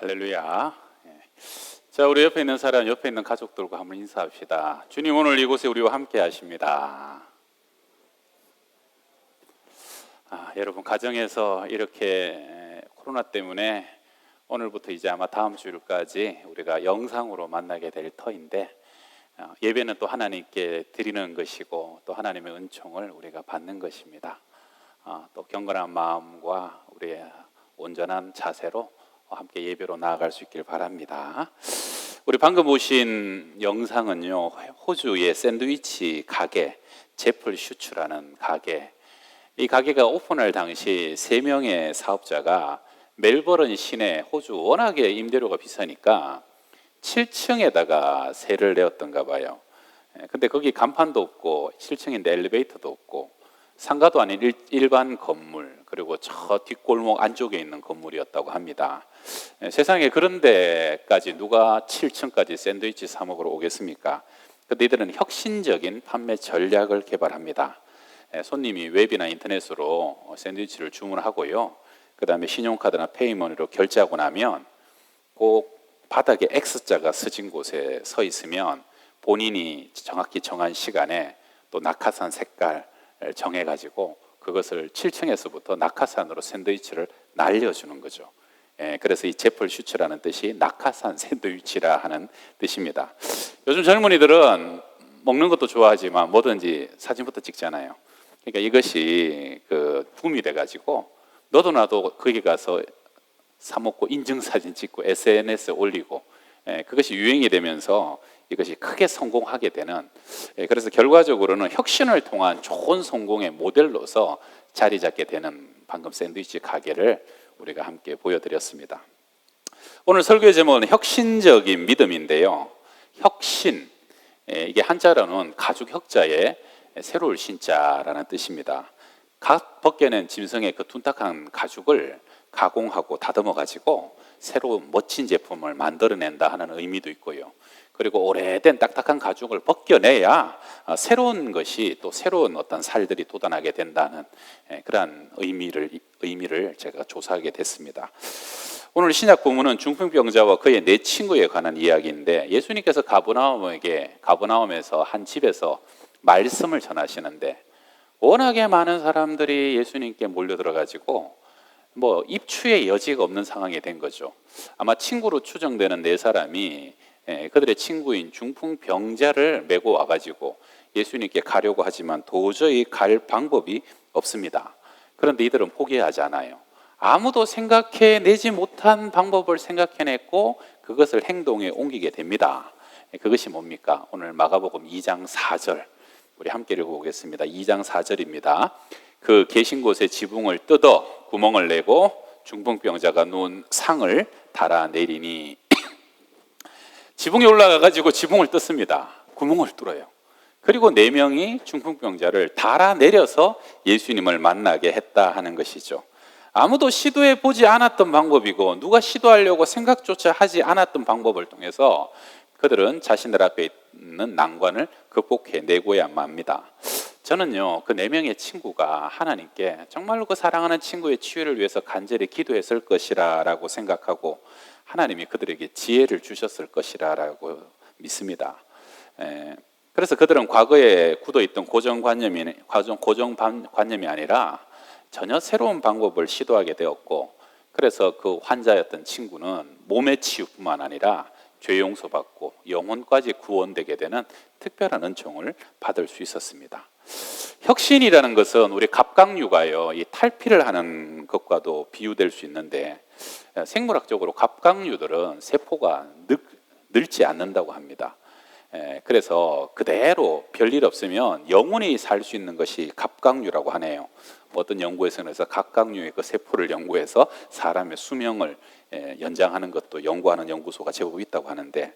할렐루야. 자, 우리 옆에 있는 사람, 옆에 있는 가족들과 한번 인사합시다. 주님 오늘 이곳에 우리와 함께 하십니다. 여러분 가정에서 이렇게 코로나 때문에 오늘부터 이제 아마 다음 주일까지 우리가 영상으로 만나게 될 터인데, 예배는 또 하나님께 드리는 것이고 또 하나님의 은총을 우리가 받는 것입니다. 또 경건한 마음과 우리의 온전한 자세로 함께 예배로 나아갈 수 있길 바랍니다. 우리 방금 보신 영상은요, 호주의 샌드위치 가게 제플 슈츠라는 가게, 이 가게가 오픈할 당시 3명의 사업자가 멜버른 시내, 호주 워낙에 임대료가 비싸니까 7층에다가 세를 내었던가 봐요. 근데 거기 간판도 없고 7층인데 엘리베이터도 없고 상가도 아닌 일반 건물, 그리고 저 뒷골목 안쪽에 있는 건물이었다고 합니다. 세상에 그런 데까지 누가 7층까지 샌드위치 사 먹으러 오겠습니까? 근데 이들은 혁신적인 판매 전략을 개발합니다. 손님이 웹이나 인터넷으로 샌드위치를 주문하고요, 그 다음에 신용카드나 페이머니로 결제하고 나면 꼭 바닥에 X자가 서진 곳에 서 있으면 본인이 정확히 정한 시간에 또 낙하산 색깔 정해가지고 그것을 7층에서부터 낙하산으로 샌드위치를 날려주는 거죠. 그래서 이 제플 슈츠라는 뜻이 낙하산 샌드위치라 하는 뜻입니다. 요즘 젊은이들은 먹는 것도 좋아하지만 뭐든지 사진부터 찍잖아요. 그러니까 이것이 붐이 돼가지고 너도 나도 거기 가서 사 먹고 인증사진 찍고 SNS에 올리고, 그것이 유행이 되면서 이것이 크게 성공하게 되는, 그래서 결과적으로는 혁신을 통한 좋은 성공의 모델로서 자리 잡게 되는 방금 샌드위치 가게를 우리가 함께 보여드렸습니다. 오늘 설교의 제목은 혁신적인 믿음인데요, 혁신, 이게 한자로는 가죽 혁자에 새로울 신자라는 뜻입니다. 각 벗겨낸 짐승의 그 둔탁한 가죽을 가공하고 다듬어 가지고 새로운 멋진 제품을 만들어낸다 하는 의미도 있고요, 그리고 오래된 딱딱한 가죽을 벗겨내야 새로운 것이, 또 새로운 어떤 살들이 돋아나게 된다는 그러한 의미를 제가 조사하게 됐습니다. 오늘 신약 본문은 중풍병자와 그의 4친구에 관한 이야기인데, 예수님께서 가버나움에서 한 집에서 말씀을 전하시는데 워낙에 많은 사람들이 예수님께 몰려들어가지고 입추의 여지가 없는 상황이 된 거죠. 아마 친구로 추정되는 4사람이 그들의 친구인 중풍병자를 메고 와가지고 예수님께 가려고 하지만 도저히 갈 방법이 없습니다. 그런데 이들은 포기하지 않아요. 아무도 생각해내지 못한 방법을 생각해냈고 그것을 행동에 옮기게 됩니다. 그것이 뭡니까? 오늘 마가복음 2장 4절 우리 함께 읽어보겠습니다. 2장 4절입니다. 그 계신 곳에 지붕을 뜯어 구멍을 내고 중풍병자가 누운 상을 달아내리니, 지붕에 올라가가지고 지붕을 뜯습니다. 구멍을 뚫어요. 그리고 4명이 중풍병자를 달아내려서 예수님을 만나게 했다 하는 것이죠. 아무도 시도해 보지 않았던 방법이고 누가 시도하려고 생각조차 하지 않았던 방법을 통해서 그들은 자신들 앞에 있는 난관을 극복해내고야만 합니다. 저는요, 그 4명의 친구가 하나님께 정말로 그 사랑하는 친구의 치유를 위해서 간절히 기도했을 것이라고 생각하고 하나님이 그들에게 지혜를 주셨을 것이라고 믿습니다. 그래서 그들은 과거에 굳어있던 고정관념이 아니라 전혀 새로운 방법을 시도하게 되었고, 그래서 그 환자였던 친구는 몸의 치유뿐만 아니라 죄 용서받고 영혼까지 구원되게 되는 특별한 은총을 받을 수 있었습니다. 혁신이라는 것은 우리 갑각류가요, 이 탈피를 하는 것과도 비유될 수 있는데, 생물학적으로 갑각류들은 세포가 늙지 않는다고 합니다. 그래서 그대로 별일 없으면 영원히 살 수 있는 것이 갑각류라고 하네요. 어떤 연구에서는 갑각류의 그 세포를 연구해서 사람의 수명을 연장하는 것도 연구하는 연구소가 제법 있다고 하는데,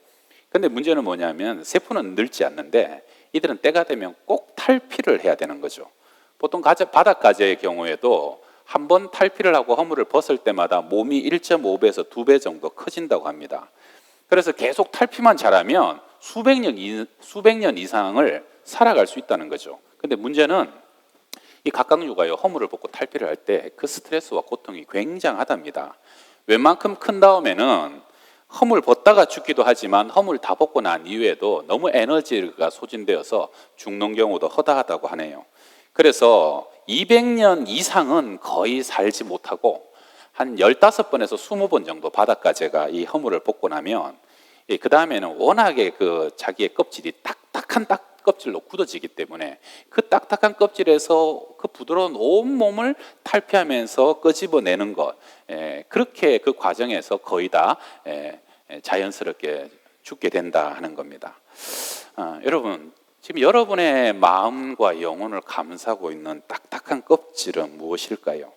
근데 문제는 뭐냐면 세포는 늙지 않는데 이들은 때가 되면 꼭 탈피를 해야 되는 거죠. 보통 바닥가재의 경우에도 한 번 탈피를 하고 허물을 벗을 때마다 몸이 1.5배에서 2배 정도 커진다고 합니다. 그래서 계속 탈피만 잘하면 수백 년 이상을 살아갈 수 있다는 거죠. 근데 문제는 이 갑각류가요, 허물을 벗고 탈피를 할 때 그 스트레스와 고통이 굉장하답니다. 웬만큼 큰 다음에는 허물 벗다가 죽기도 하지만 허물 다 벗고 난 이후에도 너무 에너지가 소진되어서 죽는 경우도 허다하다고 하네요. 그래서 200년 이상은 거의 살지 못하고 한 15번에서 20번 정도 바닷가재가 이 허물을 벗고 나면 그 다음에는 워낙에 그 자기의 껍질이 딱딱한 껍질로 굳어지기 때문에 그 딱딱한 껍질에서 그 부드러운 온몸을 탈피하면서 끄집어내는 것, 그렇게 그 과정에서 거의 다 자연스럽게 죽게 된다 하는 겁니다. 여러분, 지금 여러분의 마음과 영혼을 감싸고 있는 딱딱한 껍질은 무엇일까요?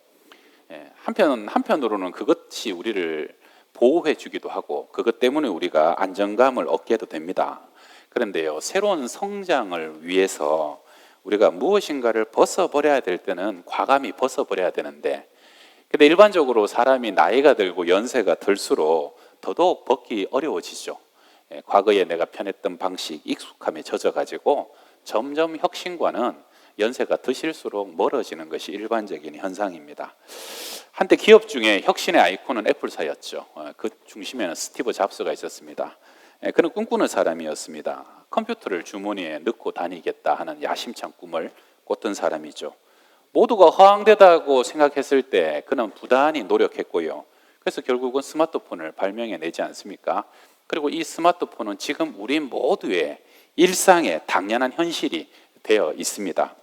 한편으로는 그것이 우리를 보호해 주기도 하고 그것 때문에 우리가 안정감을 얻게도 됩니다. 그런데요, 새로운 성장을 위해서 우리가 무엇인가를 벗어버려야 될 때는 과감히 벗어버려야 되는데, 근데 일반적으로 사람이 나이가 들고 연세가 들수록 더더욱 벗기 어려워지죠. 과거에 내가 편했던 방식, 익숙함에 젖어가지고 점점 혁신과는 연세가 드실수록 멀어지는 것이 일반적인 현상입니다. 한때 기업 중에 혁신의 아이콘은 애플사였죠. 그 중심에는 스티브 잡스가 있었습니다. 그는 꿈꾸는 사람이었습니다. 컴퓨터를 주머니에 넣고 다니겠다 하는 야심찬 꿈을 꿨던 사람이죠. 모두가 허황되다고 생각했을 때 그는 부단히 노력했고요. 그래서 결국은 스마트폰을 발명해내지 않습니까? 그리고 이 스마트폰은 지금 우리 모두의 일상의 당연한 현실이 되어 있습니다.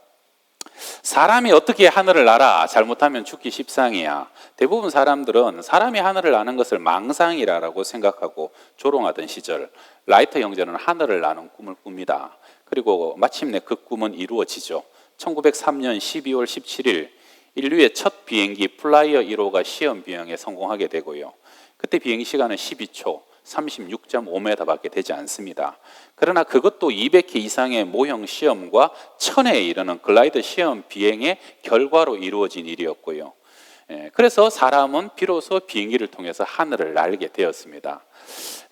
사람이 어떻게 하늘을 날아? 잘못하면 죽기 십상이야. 대부분 사람들은 사람이 하늘을 나는 것을 망상이라고 생각하고 조롱하던 시절, 라이트 형제는 하늘을 나는 꿈을 꿉니다. 그리고 마침내 그 꿈은 이루어지죠. 1903년 12월 17일 인류의 첫 비행기 플라이어 1호가 시험 비행에 성공하게 되고요. 그때 비행 시간은 12초, 36.5m밖에 되지 않습니다. 그러나 그것도 200회 이상의 모형 시험과 1000회에 이르는 글라이더 시험 비행의 결과로 이루어진 일이었고요. 그래서 사람은 비로소 비행기를 통해서 하늘을 날게 되었습니다.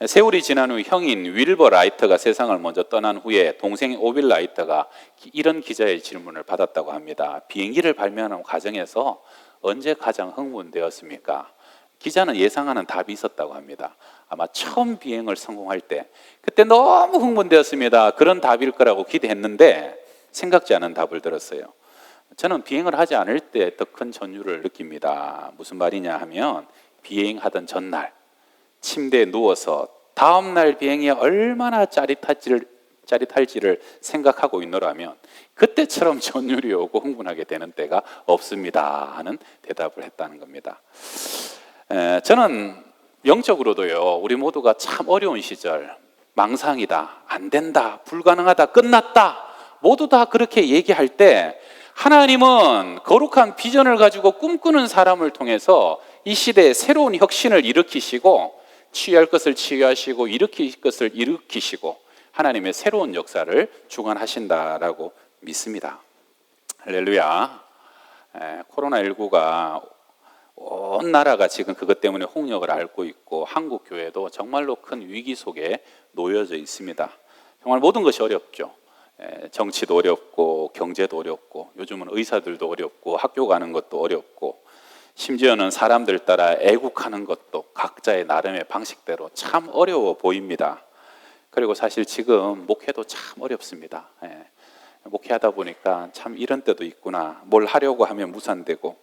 세월이 지난 후 형인 윌버 라이트가 세상을 먼저 떠난 후에 동생 오빌 라이트가 이런 기자의 질문을 받았다고 합니다. 비행기를 발명하는 과정에서 언제 가장 흥분되었습니까? 기자는 예상하는 답이 있었다고 합니다. 아마 처음 비행을 성공할 때, 그때 너무 흥분되었습니다. 그런 답일 거라고 기대했는데 생각지 않은 답을 들었어요. 저는 비행을 하지 않을 때 더 큰 전율을 느낍니다. 무슨 말이냐 하면, 비행하던 전날 침대에 누워서 다음날 비행이 얼마나 짜릿할지를 생각하고 있노라면 그때처럼 전율이 오고 흥분하게 되는 때가 없습니다 하는 대답을 했다는 겁니다. 저는 영적으로도요, 우리 모두가 참 어려운 시절, 망상이다, 안 된다, 불가능하다, 끝났다, 모두 다 그렇게 얘기할 때 하나님은 거룩한 비전을 가지고 꿈꾸는 사람을 통해서 이 시대에 새로운 혁신을 일으키시고, 취할 것을 치유하시고 일으킬 것을 일으키시고 하나님의 새로운 역사를 주관하신다라고 믿습니다. 할렐루야. 코로나19가 온 나라가 지금 그것 때문에 홍역을 앓고 있고 한국 교회도 정말로 큰 위기 속에 놓여져 있습니다. 정말 모든 것이 어렵죠. 정치도 어렵고 경제도 어렵고 요즘은 의사들도 어렵고 학교 가는 것도 어렵고 심지어는 사람들 따라 애국하는 것도 각자의 나름의 방식대로 참 어려워 보입니다. 그리고 사실 지금 목회도 참 어렵습니다. 목회하다 보니까 참 이런 때도 있구나. 뭘 하려고 하면 무산되고,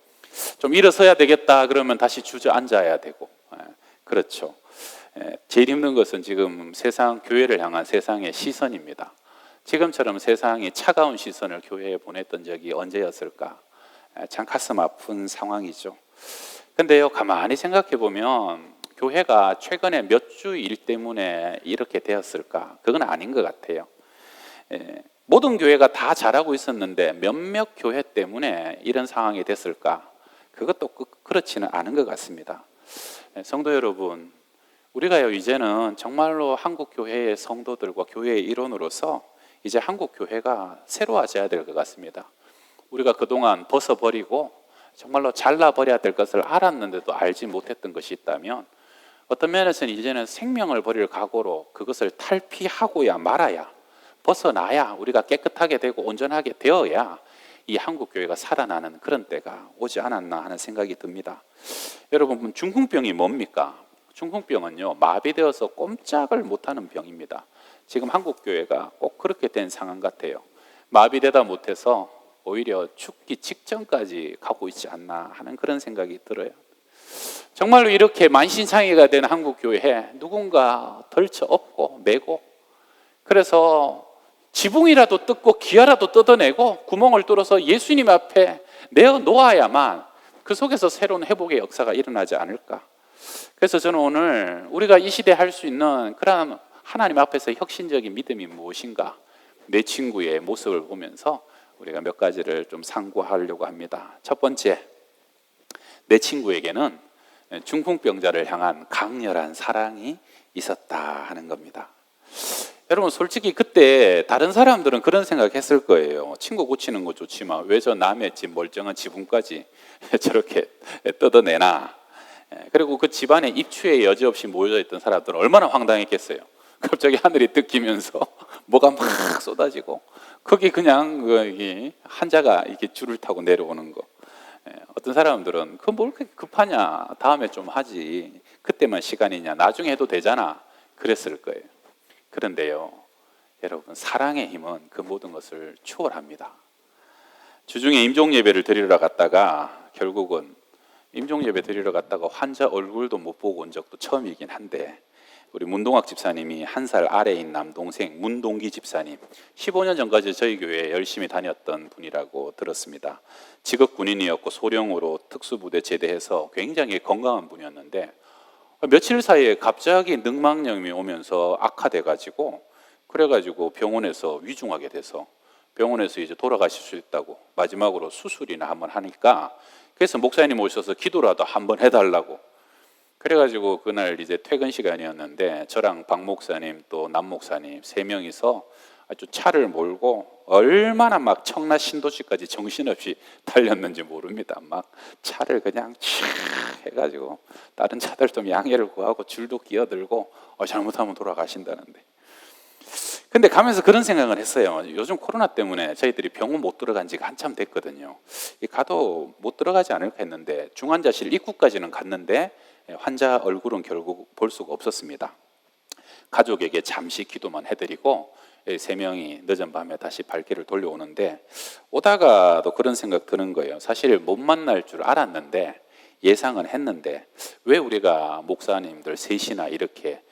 좀 일어서야 되겠다 그러면 다시 주저앉아야 되고, 그렇죠. 제일 힘든 것은 지금 교회를 향한 세상의 시선입니다. 지금처럼 세상이 차가운 시선을 교회에 보냈던 적이 언제였을까? 참 가슴 아픈 상황이죠. 근데요, 가만히 생각해 보면 교회가 최근에 몇 주 일 때문에 이렇게 되었을까? 그건 아닌 것 같아요. 모든 교회가 다 잘하고 있었는데 몇몇 교회 때문에 이런 상황이 됐을까? 그것도 그렇지는 않은 것 같습니다. 성도 여러분, 우리가요 이제는 정말로 한국 교회의 성도들과 교회의 일원으로서 이제 한국 교회가 새로워져야 될 것 같습니다. 우리가 그동안 벗어버리고 정말로 잘라버려야 될 것을 알았는데도 알지 못했던 것이 있다면, 어떤 면에서는 이제는 생명을 버릴 각오로 그것을 탈피하고야 말아야, 벗어나야, 우리가 깨끗하게 되고 온전하게 되어야 이 한국 교회가 살아나는 그런 때가 오지 않았나 하는 생각이 듭니다. 여러분, 중풍병이 뭡니까? 중풍병은요, 마비되어서 꼼짝을 못하는 병입니다. 지금 한국 교회가 꼭 그렇게 된 상황 같아요. 마비되다 못해서 오히려 죽기 직전까지 가고 있지 않나 하는 그런 생각이 들어요. 정말로 이렇게 만신창이가 된 한국 교회에 누군가 덜쳐 업고 메고, 그래서 지붕이라도 뜯고 기아라도 뜯어내고 구멍을 뚫어서 예수님 앞에 내어 놓아야만 그 속에서 새로운 회복의 역사가 일어나지 않을까. 그래서 저는 오늘 우리가 이 시대에 할 수 있는 그런 하나님 앞에서 혁신적인 믿음이 무엇인가, 내 친구의 모습을 보면서 우리가 몇 가지를 좀 상고하려고 합니다. 첫 번째, 내 친구에게는 중풍병자를 향한 강렬한 사랑이 있었다 하는 겁니다. 여러분, 솔직히 그때 다른 사람들은 그런 생각했을 거예요. 친구 고치는 거 좋지만 왜 저 남의 집 멀쩡한 지붕까지 저렇게 뜯어내나. 그리고 그 집안에 입추에 여지없이 모여져 있던 사람들은 얼마나 황당했겠어요. 갑자기 하늘이 뜯기면서 뭐가 막 쏟아지고, 거기 그냥 한자가 이렇게 줄을 타고 내려오는 거. 어떤 사람들은 그 뭘 그렇게 급하냐, 다음에 좀 하지, 그때만 시간이냐, 나중에 해도 되잖아, 그랬을 거예요. 그런데요, 여러분, 사랑의 힘은 그 모든 것을 초월합니다. 주중에 임종예배를 드리러 갔다가 결국은 임종예배 드리러 갔다가 환자 얼굴도 못 보고 온 적도 처음이긴 한데, 우리 문동학 집사님이 한 살 아래인 남동생 문동기 집사님, 15년 전까지 저희 교회에 열심히 다녔던 분이라고 들었습니다. 직업 군인이었고 소령으로 특수부대 제대해서 굉장히 건강한 분이었는데, 며칠 사이에 갑자기 늑막염이 오면서 악화돼가지고, 그래가지고 병원에서 위중하게 돼서 병원에서 이제 돌아가실 수 있다고 마지막으로 수술이나 한번 하니까, 그래서 목사님 오셔서 기도라도 한번 해달라고. 그래가지고 그날 이제 퇴근 시간이었는데 저랑 박 목사님 또 남 목사님 3명이서 아주 차를 몰고 얼마나 막 청라 신도시까지 정신없이 달렸는지 모릅니다. 막 차를 그냥 촥 해가지고 다른 차들 좀 양해를 구하고 줄도 끼어들고 잘못하면 돌아가신다는데. 근데 가면서 그런 생각을 했어요. 요즘 코로나 때문에 저희들이 병원 못 들어간 지가 한참 됐거든요. 가도 못 들어가지 않을까 했는데 중환자실 입구까지는 갔는데 환자 얼굴은 결국 볼 수가 없었습니다. 가족에게 잠시 기도만 해드리고 3명이 늦은 밤에 다시 발길을 돌려오는데, 오다가도 그런 생각 드는 거예요. 사실 못 만날 줄 알았는데, 예상은 했는데, 왜 우리가 목사님들 셋이나 이렇게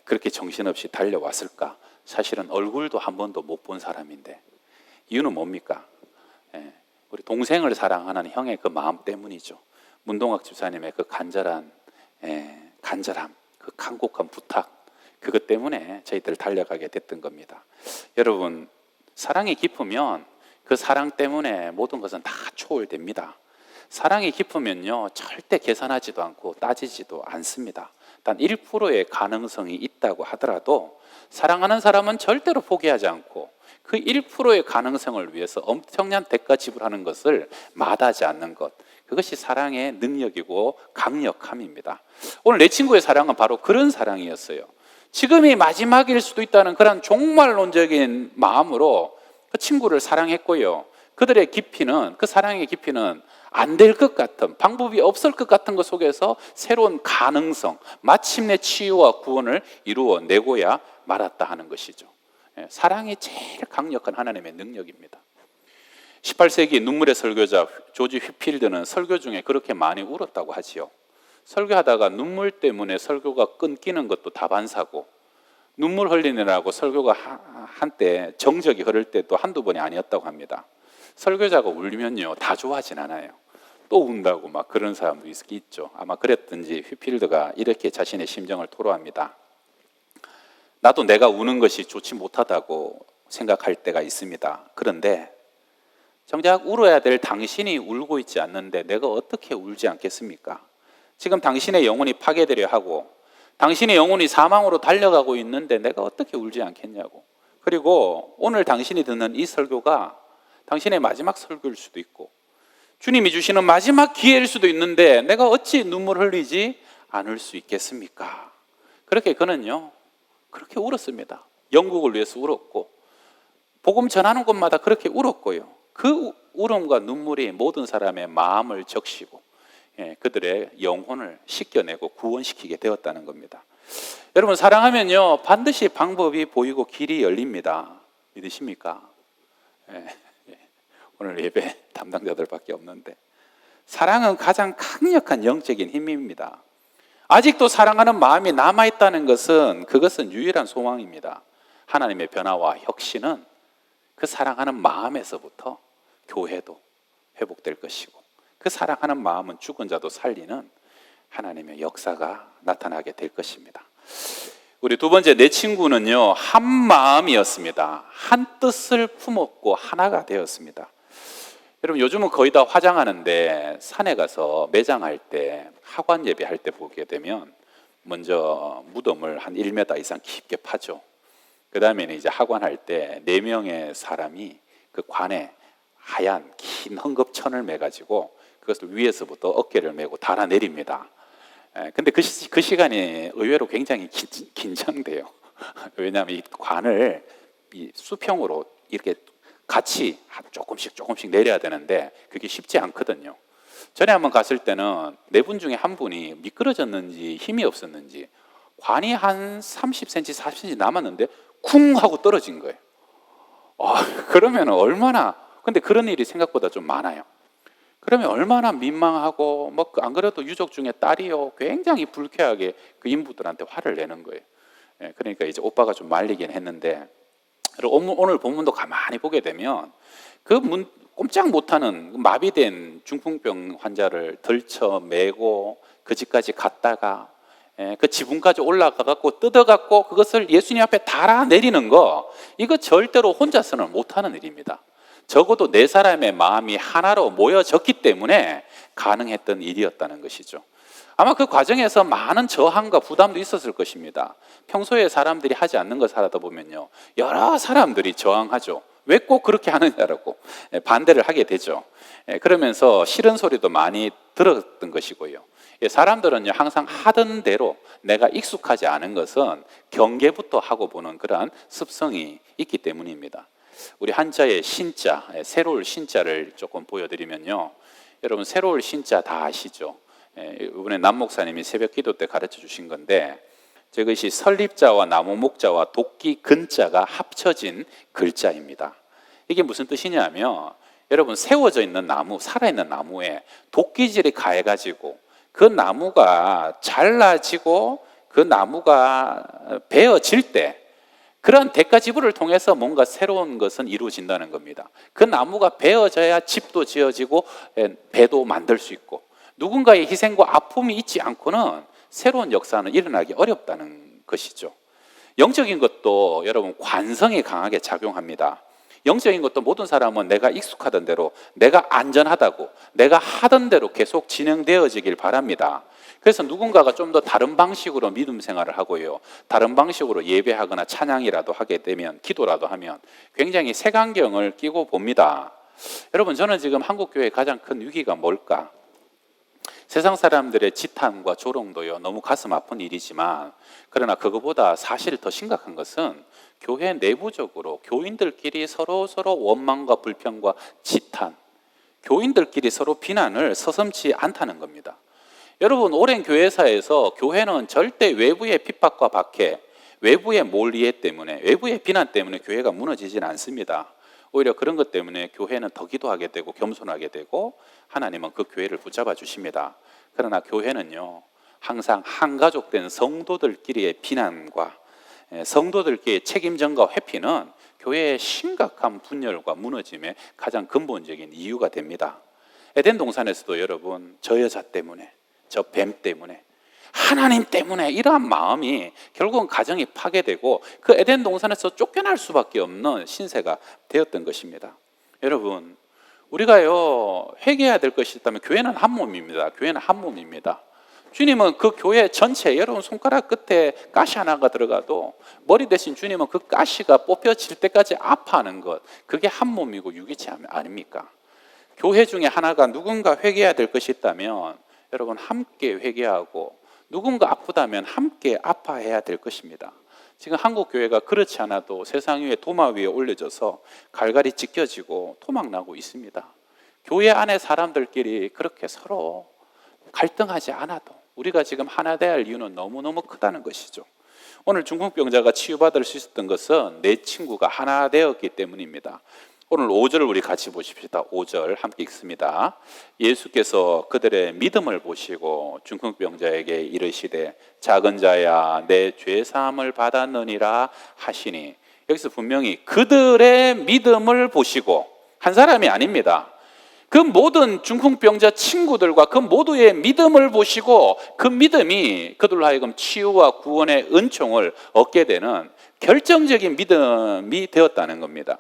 그렇게 정신없이 달려왔을까? 사실은 얼굴도 한 번도 못 본 사람인데, 이유는 뭡니까? 우리 동생을 사랑하는 형의 그 마음 때문이죠. 문동학 집사님의 그 간절함, 그 간곡한 부탁, 그것 때문에 저희들 달려가게 됐던 겁니다. 여러분, 사랑이 깊으면 그 사랑 때문에 모든 것은 다 초월됩니다. 사랑이 깊으면요, 절대 계산하지도 않고 따지지도 않습니다. 단 1%의 가능성이 있다고 하더라도 사랑하는 사람은 절대로 포기하지 않고 그 1%의 가능성을 위해서 엄청난 대가 지불하는 것을 마다하지 않는 것, 그것이 사랑의 능력이고 강력함입니다. 오늘 내 친구의 사랑은 바로 그런 사랑이었어요. 지금이 마지막일 수도 있다는 그런 종말론적인 마음으로 그 친구를 사랑했고요, 그들의 깊이는, 그 사랑의 깊이는 안 될 것 같은, 방법이 없을 것 같은 것 속에서 새로운 가능성, 마침내 치유와 구원을 이루어내고야 말았다 하는 것이죠. 사랑이 제일 강력한 하나님의 능력입니다. 18세기 눈물의 설교자 조지 휘필드는 설교 중에 그렇게 많이 울었다고 하지요. 설교하다가 눈물 때문에 설교가 끊기는 것도 다반사고, 눈물 흘리느라고 설교가 한때 정적이 흐를 때도 한두 번이 아니었다고 합니다. 설교자가 울면요, 다 좋아하진 않아요. 또 운다고 막 그런 사람도 있죠. 아마 그랬든지 휘필드가 이렇게 자신의 심정을 토로합니다. 나도 내가 우는 것이 좋지 못하다고 생각할 때가 있습니다. 그런데 정작 울어야 될 당신이 울고 있지 않는데 내가 어떻게 울지 않겠습니까? 지금 당신의 영혼이 파괴되려 하고 당신의 영혼이 사망으로 달려가고 있는데 내가 어떻게 울지 않겠냐고. 그리고 오늘 당신이 듣는 이 설교가 당신의 마지막 설교일 수도 있고 주님이 주시는 마지막 기회일 수도 있는데 내가 어찌 눈물 흘리지 않을 수 있겠습니까? 그렇게 그는요, 그렇게 울었습니다. 영국을 위해서 울었고 복음 전하는 곳마다 그렇게 울었고요. 그 울음과 눈물이 모든 사람의 마음을 적시고 그들의 영혼을 씻겨내고 구원시키게 되었다는 겁니다. 여러분, 사랑하면요 반드시 방법이 보이고 길이 열립니다. 믿으십니까? 오늘 예배 담당자들밖에 없는데, 사랑은 가장 강력한 영적인 힘입니다. 아직도 사랑하는 마음이 남아있다는 것은, 그것은 유일한 소망입니다. 하나님의 변화와 혁신은 그 사랑하는 마음에서부터 교회도 회복될 것이고, 그 사랑하는 마음은 죽은 자도 살리는 하나님의 역사가 나타나게 될 것입니다. 우리 두 번째, 내 친구는요 한 마음이었습니다. 한 뜻을 품었고 하나가 되었습니다. 여러분, 요즘은 거의 다 화장하는데 산에 가서 매장할 때, 하관 예배할 때 보게 되면 먼저 무덤을 한 1m 이상 깊게 파죠. 그 다음에는 이제 하관할 때 4명의 사람이 그 관에 하얀 긴 헝겊천을 매가지고 그것을 위에서부터 어깨를 메고 달아내립니다. 근데 그 시간이 의외로 굉장히 긴장돼요. 왜냐하면 이 관을 이 수평으로 이렇게 같이 조금씩 내려야 되는데 그게 쉽지 않거든요. 전에 한번 갔을 때는 4분 중에 한 분이 미끄러졌는지 힘이 없었는지 관이 한 30cm, 40cm 남았는데 쿵 하고 떨어진 거예요. 그러면 얼마나, 근데 그런 일이 생각보다 좀 많아요. 그러면 얼마나 민망하고, 뭐 안 그래도 유족 중에 딸이요 굉장히 불쾌하게 그 인부들한테 화를 내는 거예요. 그러니까 이제 오빠가 좀 말리긴 했는데, 오늘 본문도 가만히 보게 되면 꼼짝 못하는 마비된 중풍병 환자를 들쳐 메고 그 집까지 갔다가 그 지붕까지 올라가갖고 뜯어갖고 그것을 예수님 앞에 달아내리는 거, 이거 절대로 혼자서는 못하는 일입니다. 적어도 4사람의 마음이 하나로 모여졌기 때문에 가능했던 일이었다는 것이죠. 아마 그 과정에서 많은 저항과 부담도 있었을 것입니다. 평소에 사람들이 하지 않는 것을 하다 보면요 여러 사람들이 저항하죠. 왜 꼭 그렇게 하느냐라고 반대를 하게 되죠. 그러면서 싫은 소리도 많이 들었던 것이고요. 사람들은요 항상 하던 대로, 내가 익숙하지 않은 것은 경계부터 하고 보는 그러한 습성이 있기 때문입니다. 우리 한자의 신자, 새로울 신자를 조금 보여드리면요, 여러분 새로울 신자 다 아시죠? 이번에 남 목사님이 새벽 기도 때 가르쳐 주신 건데, 저것이 설립자와 나무 목자와 도끼 근자가 합쳐진 글자입니다. 이게 무슨 뜻이냐면, 여러분 세워져 있는 나무, 살아있는 나무에 도끼질이 가해가지고 그 나무가 잘라지고 그 나무가 베어질 때, 그런 대가 지불을 통해서 뭔가 새로운 것은 이루어진다는 겁니다. 그 나무가 베어져야 집도 지어지고 배도 만들 수 있고, 누군가의 희생과 아픔이 있지 않고는 새로운 역사는 일어나기 어렵다는 것이죠. 영적인 것도 여러분 관성이 강하게 작용합니다. 영적인 것도 모든 사람은 내가 익숙하던 대로, 내가 안전하다고, 내가 하던 대로 계속 진행되어지길 바랍니다. 그래서 누군가가 좀 더 다른 방식으로 믿음 생활을 하고요, 다른 방식으로 예배하거나 찬양이라도 하게 되면, 기도라도 하면 굉장히 색안경을 끼고 봅니다. 여러분, 저는 지금 한국교회의 가장 큰 위기가 뭘까? 세상 사람들의 지탄과 조롱도요 너무 가슴 아픈 일이지만, 그러나 그거보다 사실 더 심각한 것은 교회 내부적으로 교인들끼리 서로 원망과 불평과 지탄, 교인들끼리 서로 비난을 서슴지 않다는 겁니다. 여러분, 오랜 교회사에서 교회는 절대 외부의 핍박과 박해, 외부의 몰이해 때문에, 외부의 비난 때문에 교회가 무너지지는 않습니다. 오히려 그런 것 때문에 교회는 더 기도하게 되고 겸손하게 되고, 하나님은 그 교회를 붙잡아 주십니다. 그러나 교회는요 항상 한가족된 성도들끼리의 비난과 성도들끼리의 책임전가 회피는 교회의 심각한 분열과 무너짐의 가장 근본적인 이유가 됩니다. 에덴 동산에서도 여러분, 저 여자 때문에, 저 뱀 때문에, 하나님 때문에, 이러한 마음이 결국은 가정이 파괴되고 그 에덴 동산에서 쫓겨날 수밖에 없는 신세가 되었던 것입니다. 여러분, 우리가요 회개해야 될 것이 있다면 교회는 한 몸입니다. 교회는 한 몸입니다. 주님은 그 교회 전체, 여러분 손가락 끝에 가시 하나가 들어가도 머리 대신 주님은 그 가시가 뽑혀질 때까지 아파하는 것, 그게 한 몸이고 유기체 아닙니까? 교회 중에 하나가 누군가 회개해야 될 것이 있다면 여러분 함께 회개하고, 누군가 아프다면 함께 아파해야 될 것입니다. 지금 한국 교회가 그렇지 않아도 세상 위에 도마 위에 올려져서 갈갈이 찢겨지고 토막나고 있습니다. 교회 안에 사람들끼리 그렇게 서로 갈등하지 않아도 우리가 지금 하나 돼야 할 이유는 너무너무 크다는 것이죠. 오늘 중풍병자가 치유받을 수 있었던 것은 내 친구가 하나 되었기 때문입니다. 오늘 5절을 우리 같이 보십시다. 5절 함께 읽습니다. 예수께서 그들의 믿음을 보시고 중풍병자에게 이르시되 작은 자야 내 죄사함을 받았느니라 하시니, 여기서 분명히 그들의 믿음을 보시고, 한 사람이 아닙니다. 그 모든 중풍병자 친구들과 그 모두의 믿음을 보시고 그 믿음이 그들로 하여금 치유와 구원의 은총을 얻게 되는 결정적인 믿음이 되었다는 겁니다.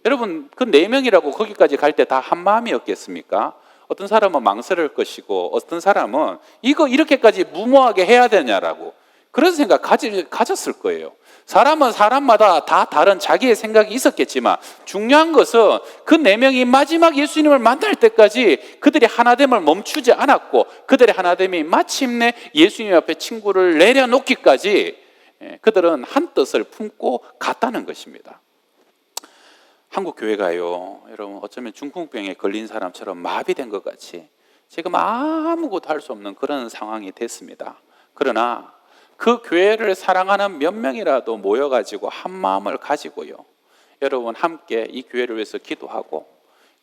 여러분, 그 4명이라고 거기까지 갈 때 다 한 마음이었겠습니까? 어떤 사람은 망설일 것이고 어떤 사람은 이거 이렇게까지 무모하게 해야 되냐라고 그런 생각 가졌을 거예요. 사람은 사람마다 다 다른 자기의 생각이 있었겠지만 중요한 것은 그 4명이 마지막 예수님을 만날 때까지 그들이 하나됨을 멈추지 않았고 그들의 하나됨이 마침내 예수님 앞에 친구를 내려놓기까지 그들은 한 뜻을 품고 갔다는 것입니다. 한국 교회가요, 여러분 어쩌면 중풍병에 걸린 사람처럼 마비된 것 같이 지금 아무것도 할 수 없는 그런 상황이 됐습니다. 그러나 그 교회를 사랑하는 몇 명이라도 모여가지고 한 마음을 가지고요, 여러분 함께 이 교회를 위해서 기도하고,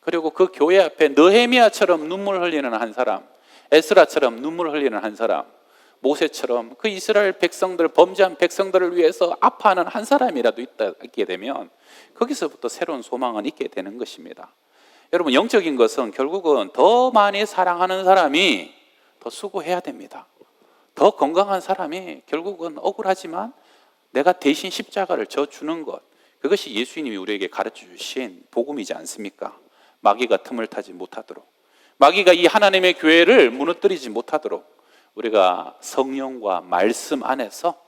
그리고 그 교회 앞에 느헤미야처럼 눈물 흘리는 한 사람, 에스라처럼 눈물 흘리는 한 사람, 모세처럼 그 이스라엘 백성들, 범죄한 백성들을 위해서 아파하는 한 사람이라도 있게 되면 거기서부터 새로운 소망은 있게 되는 것입니다. 여러분, 영적인 것은 결국은 더 많이 사랑하는 사람이 더 수고해야 됩니다. 더 건강한 사람이 결국은 억울하지만 내가 대신 십자가를 져주는 것, 그것이 예수님이 우리에게 가르쳐 주신 복음이지 않습니까? 마귀가 틈을 타지 못하도록, 마귀가 이 하나님의 교회를 무너뜨리지 못하도록 우리가 성령과 말씀 안에서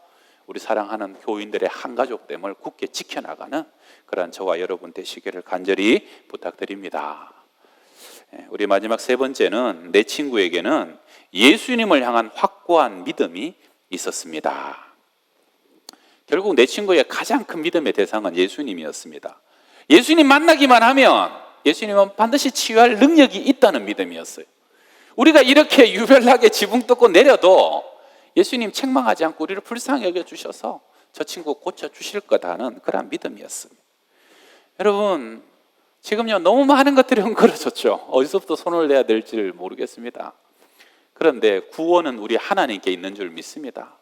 우리 사랑하는 교인들의 한 가족됨을 굳게 지켜나가는 그러한 저와 여러분 되시기를 간절히 부탁드립니다. 우리 마지막 3번째는 내 친구에게는 예수님을 향한 확고한 믿음이 있었습니다. 결국 내 친구의 가장 큰 믿음의 대상은 예수님이었습니다. 예수님 만나기만 하면 예수님은 반드시 치유할 능력이 있다는 믿음이었어요. 우리가 이렇게 유별나게 지붕 뜯고 내려도 예수님 책망하지 않고 우리를 불쌍히 여겨주셔서 저 친구 고쳐주실 거다는 그런 믿음이었습니다. 여러분, 지금요 너무 많은 것들이 엉클어졌죠. 어디서부터 손을 내야 될지 모르겠습니다. 그런데 구원은 우리 하나님께 있는 줄 믿습니다.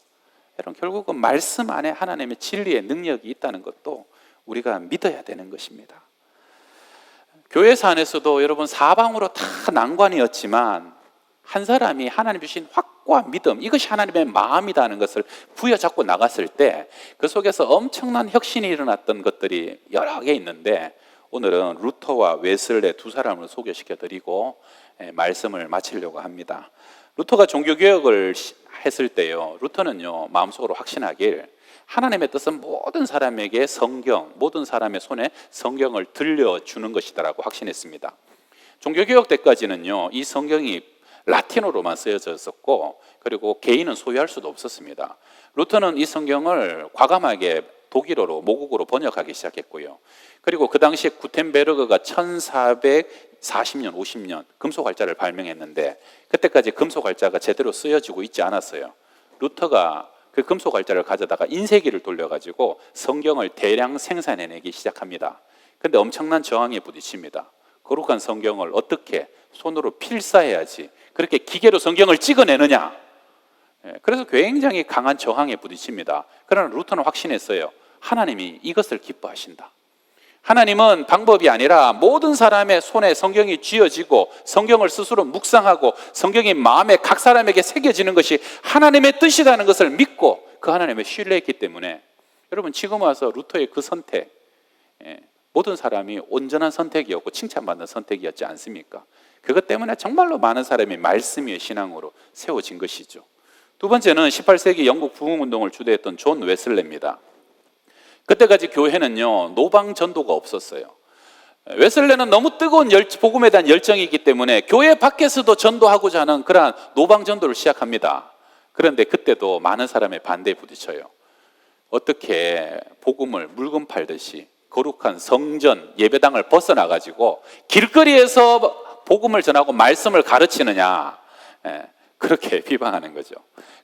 여러분, 결국은 말씀 안에 하나님의 진리의 능력이 있다는 것도 우리가 믿어야 되는 것입니다. 교회사 안에서도 여러분 사방으로 다 난관이었지만 한 사람이 하나님 주신 확고한 믿음, 이것이 하나님의 마음이라는 것을 부여잡고 나갔을 때 그 속에서 엄청난 혁신이 일어났던 것들이 여러 개 있는데, 오늘은 루터와 웨슬레 2사람을 소개시켜드리고 말씀을 마치려고 합니다. 루터가 종교개혁을 했을 때요, 루터는요 마음속으로 확신하길 하나님의 뜻은 모든 사람에게 성경, 모든 사람의 손에 성경을 들려주는 것이다라고 확신했습니다. 종교개혁 때까지는요 이 성경이 라틴어로만 쓰여져 있었고, 그리고 개인은 소유할 수도 없었습니다. 루터는 이 성경을 과감하게 독일어로, 모국어로 번역하기 시작했고요. 그리고 그 당시에 구텐베르그가 1440년, 50년 금속활자를 발명했는데 그때까지 금속활자가 제대로 쓰여지고 있지 않았어요. 루터가 그 금속활자를 가져다가 인쇄기를 돌려가지고 성경을 대량 생산해내기 시작합니다. 그런데 엄청난 저항에 부딪힙니다. 거룩한 성경을 어떻게 손으로 필사해야지 그렇게 기계로 성경을 찍어내느냐. 그래서 굉장히 강한 저항에 부딪힙니다. 그러나 루터는 확신했어요. 하나님이 이것을 기뻐하신다. 하나님은 방법이 아니라 모든 사람의 손에 성경이 쥐어지고 성경을 스스로 묵상하고 성경이 마음에 각 사람에게 새겨지는 것이 하나님의 뜻이라는 것을 믿고 그 하나님을 신뢰했기 때문에, 여러분 지금 와서 루터의 그 선택, 모든 사람이 온전한 선택이었고 칭찬받는 선택이었지 않습니까? 그것 때문에 정말로 많은 사람이 말씀 위의 신앙으로 세워진 것이죠. 2번째는 18세기 영국 부흥운동을 주도했던 존 웨슬레입니다. 그때까지 교회는요 노방 전도가 없었어요. 웨슬레는 너무 뜨거운 복음에 대한 열정이 있기 때문에 교회 밖에서도 전도하고자 하는 그러한 노방 전도를 시작합니다. 그런데 그때도 많은 사람의 반대에 부딪혀요. 어떻게 복음을 물건 팔듯이 거룩한 성전 예배당을 벗어나가지고 길거리에서 복음을 전하고 말씀을 가르치느냐, 그렇게 비방하는 거죠.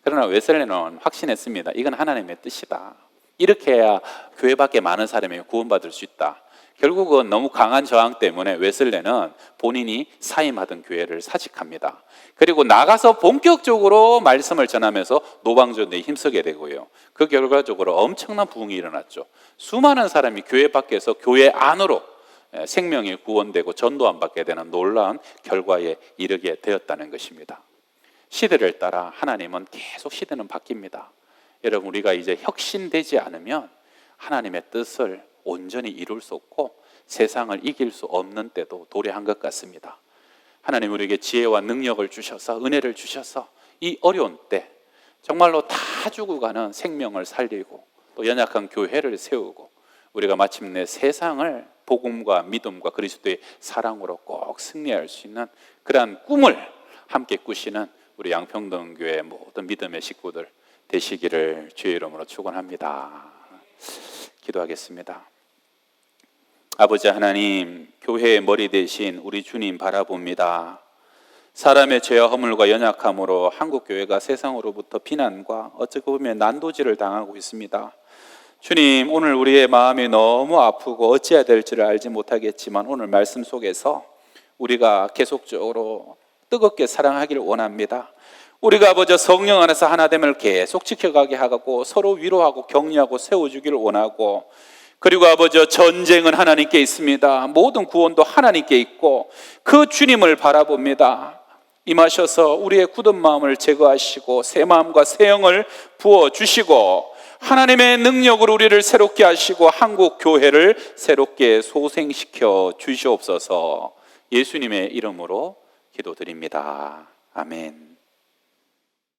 그러나 웨슬레는 확신했습니다. 이건 하나님의 뜻이다. 이렇게 해야 교회 밖에 많은 사람이 구원받을 수 있다. 결국은 너무 강한 저항 때문에 웨슬레는 본인이 사임하던 교회를 사직합니다. 그리고 나가서 본격적으로 말씀을 전하면서 노방전도에 힘쓰게 되고요. 그 결과적으로 엄청난 부흥이 일어났죠. 수많은 사람이 교회 밖에서 교회 안으로 생명이 구원되고 전도 안 받게 되는 놀라운 결과에 이르게 되었다는 것입니다. 시대를 따라 하나님은 계속 시대는 바뀝니다. 여러분, 우리가 이제 혁신되지 않으면 하나님의 뜻을 온전히 이룰 수 없고 세상을 이길 수 없는 때도 도래한 것 같습니다. 하나님 우리에게 지혜와 능력을 주셔서, 은혜를 주셔서 이 어려운 때 정말로 다 죽어가는 생명을 살리고 또 연약한 교회를 세우고 우리가 마침내 세상을 복음과 믿음과 그리스도의 사랑으로 꼭 승리할 수 있는 그러한 꿈을 함께 꾸시는 우리 양평동교회 모든 믿음의 식구들 되시기를 주의 이름으로 축원합니다. 기도하겠습니다. 아버지 하나님, 교회의 머리 대신 우리 주님 바라봅니다. 사람의 죄와 허물과 연약함으로 한국교회가 세상으로부터 비난과 어찌 보면 난도질을 당하고 있습니다. 주님, 오늘 우리의 마음이 너무 아프고 어찌해야 될지를 알지 못하겠지만 오늘 말씀 속에서 우리가 계속적으로 뜨겁게 사랑하기를 원합니다. 우리가 아버지 성령 안에서 하나됨을 계속 지켜가게 하고 서로 위로하고 격려하고 세워주기를 원하고, 그리고 아버지 전쟁은 하나님께 있습니다. 모든 구원도 하나님께 있고 그 주님을 바라봅니다. 임하셔서 우리의 굳은 마음을 제거하시고 새 마음과 새 영을 부어주시고 하나님의 능력으로 우리를 새롭게 하시고 한국 교회를 새롭게 소생시켜 주시옵소서. 예수님의 이름으로 기도드립니다. 아멘.